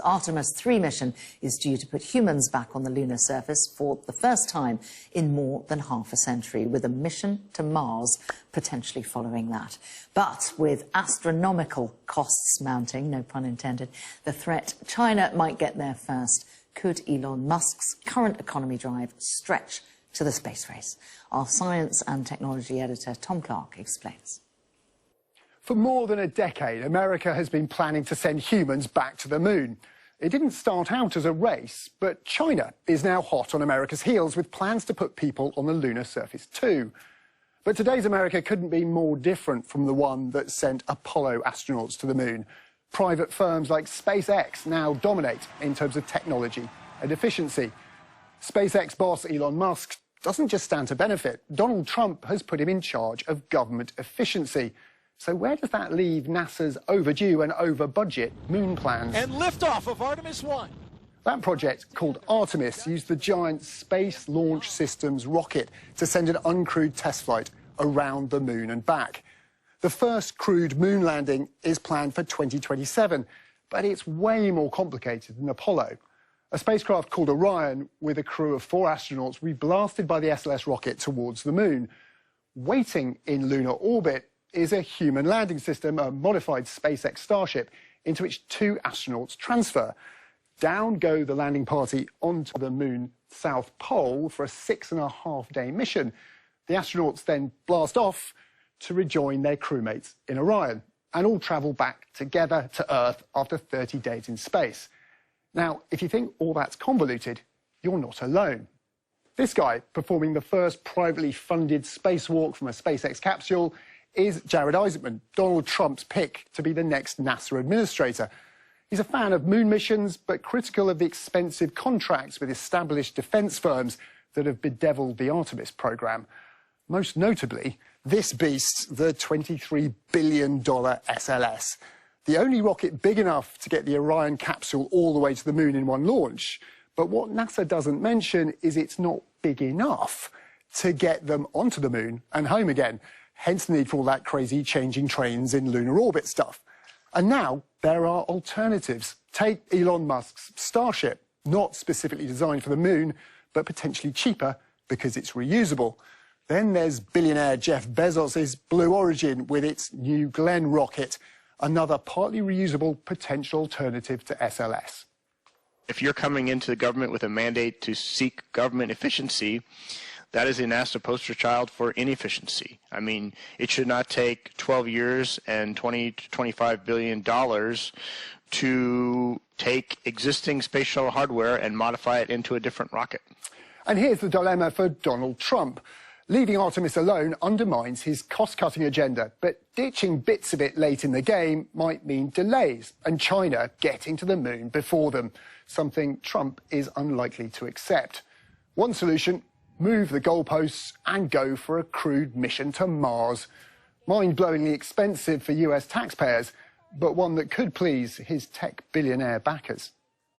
Artemis 3 mission is due to put humans back on the lunar surface for the first time in more than half a century, with a mission to Mars potentially following that. But with astronomical costs mounting, no pun intended, the threat China might get there first. Could Elon Musk's current economy drive stretch to the space race? Our science and technology editor Tom Clark explains. For more than a decade, America has been planning to send humans back to the moon. It didn't start out as a race, but China is now hot on America's heels with plans to put people on the lunar surface too. But today's America couldn't be more different from the one that sent Apollo astronauts to the moon. Private firms like SpaceX now dominate in terms of technology and efficiency. SpaceX boss Elon Musk doesn't just stand to benefit. Donald Trump has put him in charge of government efficiency. So where does that leave NASA's overdue and over-budget moon plans? And liftoff of Artemis 1. That project, called Artemis, used the giant Space Launch Systems rocket to send an uncrewed test flight around the moon and back. The first crewed moon landing is planned for 2027, but it's way more complicated than Apollo. A spacecraft called Orion, with a crew of 4 astronauts, will be blasted by the SLS rocket towards the moon. Waiting in lunar orbit is a human landing system, a modified SpaceX Starship, into which 2 astronauts transfer. Down go the landing party onto the moon's south pole for a 6.5-day mission. The astronauts then blast off to rejoin their crewmates in Orion, and all travel back together to Earth after 30 days in space. Now, if you think all that's convoluted, you're not alone. This guy, performing the first privately funded spacewalk from a SpaceX capsule, is Jared Isaacman, Donald Trump's pick to be the next NASA administrator. He's a fan of moon missions, but critical of the expensive contracts with established defence firms that have bedeviled the Artemis programme. Most notably, this beast, the $23 billion SLS. The only rocket big enough to get the Orion capsule all the way to the moon in one launch. But what NASA doesn't mention is it's not big enough to get them onto the moon and home again. Hence the need for all that crazy changing trains in lunar orbit stuff. And now there are alternatives. Take Elon Musk's Starship, not specifically designed for the moon, but potentially cheaper because it's reusable. Then there's billionaire Jeff Bezos's Blue Origin with its New Glenn rocket, another partly reusable potential alternative to SLS. If you're coming into the government with a mandate to seek government efficiency, that is a NASA poster child for inefficiency. I mean, it should not take 12 years and $20 to $25 billion to take existing space shuttle hardware and modify it into a different rocket. And here's the dilemma for Donald Trump. Leaving Artemis alone undermines his cost-cutting agenda, but ditching bits of it late in the game might mean delays and China getting to the moon before them, something Trump is unlikely to accept. One solution: move the goalposts and go for a crewed mission to Mars. Mind-blowingly expensive for US taxpayers, but one that could please his tech billionaire backers.